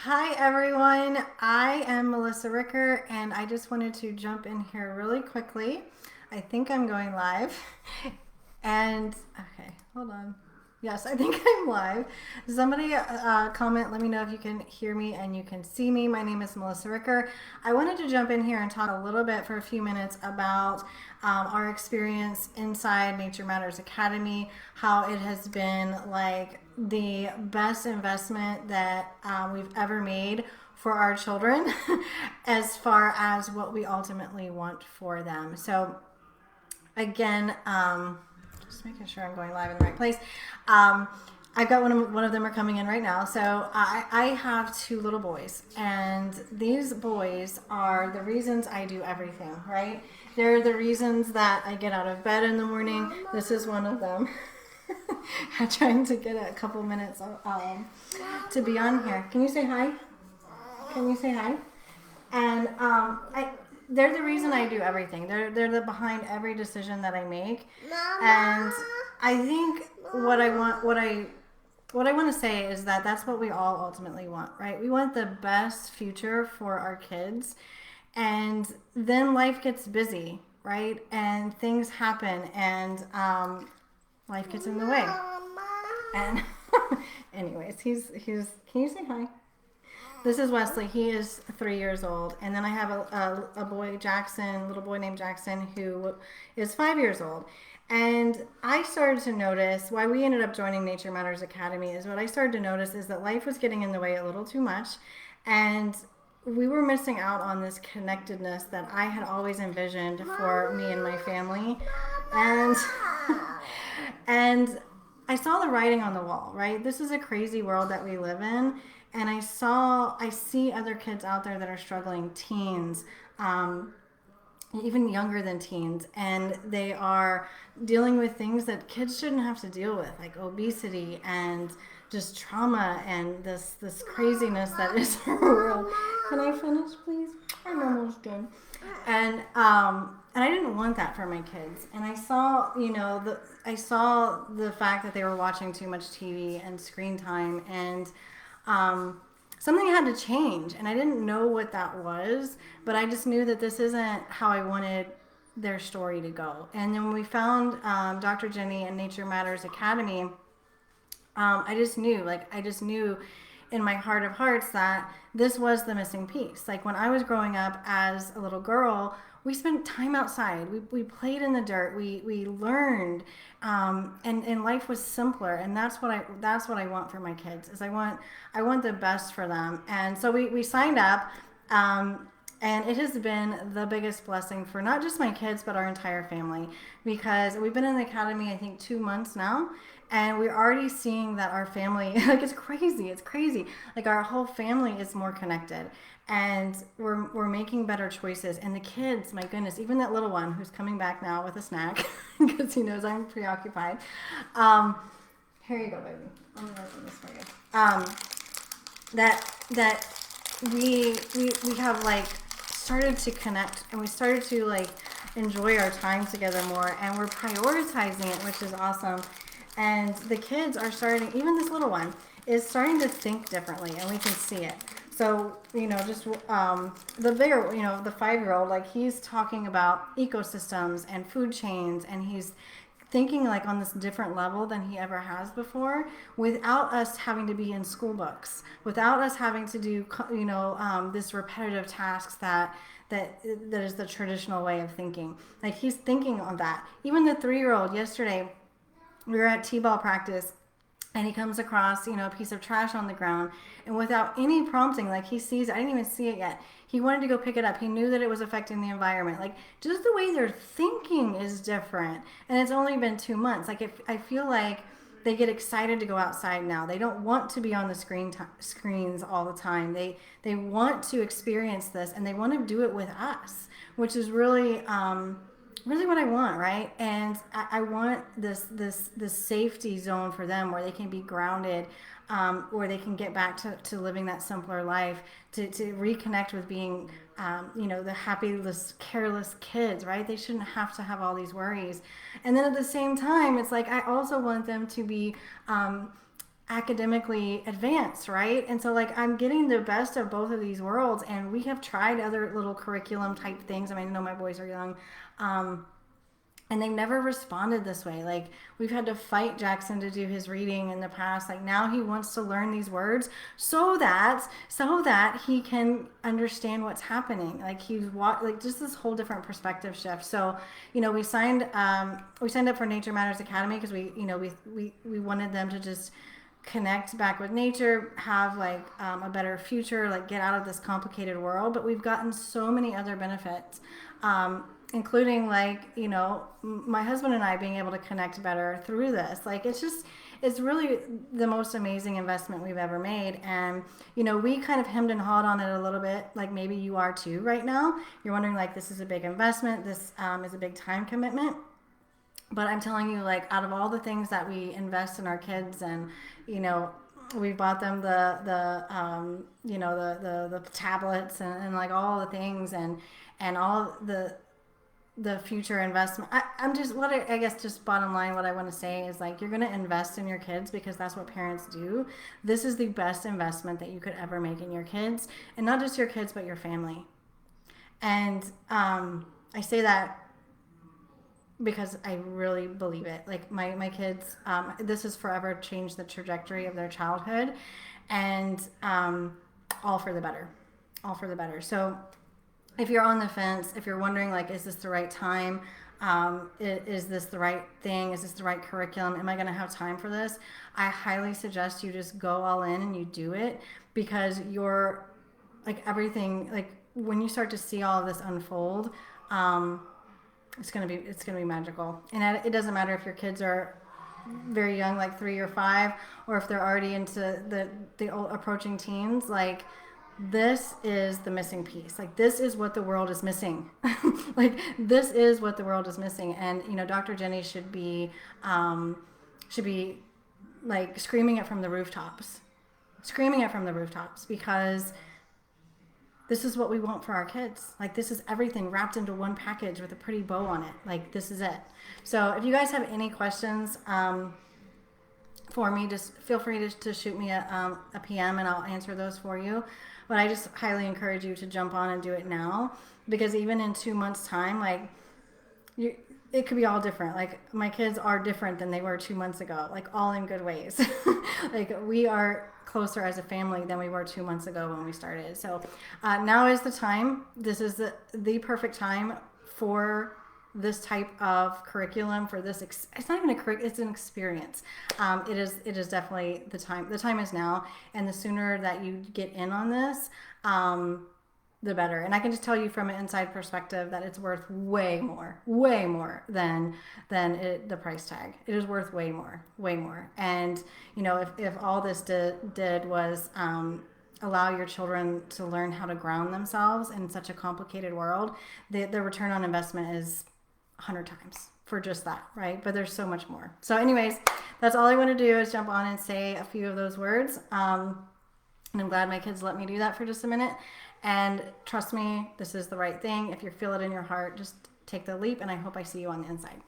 Hi everyone, I am Melissa Ricker and I just wanted to jump in here really quickly. I think I'm going live. And okay, hold on. Yes, I think I'm live. Somebody comment, let me know if you can hear me and you can see me. My name is Melissa Ricker. I wanted to jump in here and talk a little bit for a few minutes about our experience inside Nature Matters Academy, how it has been like the best investment that we've ever made for our children as far as what we ultimately want for them. So again, just making sure I'm going live in the right place. I've got one of them are coming in right now. So I have two little boys, and these boys are the reasons I do everything, right? They're the reasons that I get out of bed in the morning. This is one of them. I'm trying to get a couple minutes to be on here. Can you say hi? Can you say hi? And they're the reason I do everything. They're the behind every decision that I make. Mama. And I think what I want to say is that that's what we all ultimately want, right? We want the best future for our kids, and then life gets busy, right? And things happen, and life gets in the way. And anyways, he's. Can you say hi? This is Wesley. He is 3 years old. And then I have a boy, Jackson, little boy named Jackson, who is 5 years old. And I started to notice why we ended up joining Nature Matters Academy is what I started to notice is that life was getting in the way a little too much. And we were missing out on this connectedness that I had always envisioned for me and my family. And and I saw the writing on the wall, right? This is a crazy world that we live in. And I see other kids out there that are struggling, teens, even younger than teens, and they are dealing with things that kids shouldn't have to deal with, like obesity and just trauma and this craziness that is our world. Can I finish, please? I'm almost done. And I didn't want that for my kids. And I saw, I saw the fact that they were watching too much TV and screen time, and something had to change, and I didn't know what that was, but I just knew that this isn't how I wanted their story to go. And then when we found Dr. Jenny and Nature Matters Academy, I just knew in my heart of hearts that this was the missing piece. Like when I was growing up as a little girl, we spent time outside. We played in the dirt. We learned, and life was simpler. And that's what I want for my kids. Is I want the best for them. And so we signed up. And it has been the biggest blessing for not just my kids, but our entire family, because we've been in the academy, I think, 2 months now. And we're already seeing that our family, like it's crazy. Like our whole family is more connected, and we're making better choices. And the kids, my goodness, even that little one who's coming back now with a snack because he knows I'm preoccupied. Here you go, baby. I'm gonna open this for you. That we have like started to connect, and we started to like enjoy our time together more, and we're prioritizing it, which is awesome. And the kids are starting, even this little one is starting to think differently, and we can see it. So, just the bigger, the 5-year-old, like he's talking about ecosystems and food chains, and he's thinking like on this different level than he ever has before, without us having to be in school books, without us having to do, this repetitive tasks that is the traditional way of thinking. Like he's thinking on that. Even the 3-year-old yesterday, we were at t-ball practice, and he comes across, a piece of trash on the ground, and without any prompting, like he sees it, I didn't even see it yet. He wanted to go pick it up. He knew that it was affecting the environment. Like just the way they're thinking is different, and it's only been 2 months. Like I feel like they get excited to go outside now. They don't want to be on the screens all the time. They want to experience this, and they want to do it with us, which is really really what I want, right? And I want this safety zone for them where they can be grounded, where they can get back to living that simpler life, to reconnect with being, the happyless, careless kids, right? They shouldn't have to have all these worries. And then at the same time, it's like I also want them to be academically advanced, right? And so like I'm getting the best of both of these worlds, and we have tried other little curriculum type things. I mean, I know my boys are young. Um, and they've never responded this way. Like we've had to fight Jackson to do his reading in the past. Like now he wants to learn these words so that he can understand what's happening. Like like just this whole different perspective shift. So we signed up for Nature Matters Academy because we wanted them to just connect back with nature, have like a better future, like get out of this complicated world. But we've gotten so many other benefits, including like, my husband and I being able to connect better through this. Like it's really the most amazing investment we've ever made. And, we kind of hemmed and hawed on it a little bit, like maybe you are too right now. You're wondering like, this is a big investment. This is a big time commitment. But I'm telling you, like, out of all the things that we invest in our kids, and we bought them the tablets, and like all the things, and all the future investment. I guess just bottom line, what I want to say is like, you're going to invest in your kids because that's what parents do. This is the best investment that you could ever make in your kids, and not just your kids, but your family. And I say that because I really believe it. Like my kids, this has forever changed the trajectory of their childhood, and all for the better, all for the better. So if you're on the fence, if you're wondering like, is this the right time? Is this the right thing? Is this the right curriculum? Am I going to have time for this? I highly suggest you just go all in and you do it, because you're like everything, like when you start to see all of this unfold, it's gonna be magical. And it doesn't matter if your kids are very young, like 3 or 5, or if they're already into the approaching teens. Like this is the missing piece. Like this is what the world is missing. Like this is what the world is missing. And Dr. Jenny should be like screaming it from the rooftops, because this is what we want for our kids. Like this is everything wrapped into one package with a pretty bow on it. Like this is it. So if you guys have any questions for me, just feel free to shoot me a PM and I'll answer those for you. But I just highly encourage you to jump on and do it now, because even in 2 months time, like it could be all different. Like my kids are different than they were 2 months ago, like all in good ways. Like we are closer as a family than we were 2 months ago when we started. So now is the time. This is the perfect time for this type of curriculum, for this. It's not even a curriculum, it's an experience. It is definitely the time. The time is now. And the sooner that you get in on this, the better. And I can just tell you from an inside perspective that it's worth way more than the price tag. It is worth way more. And if all this did was allow your children to learn how to ground themselves in such a complicated world, the return on investment is 100 times for just that, right? But there's so much more. So anyways, that's all I want to do is jump on and say a few of those words. And I'm glad my kids let me do that for just a minute. And trust me, this is the right thing. If you feel it in your heart, just take the leap, and I hope I see you on the inside.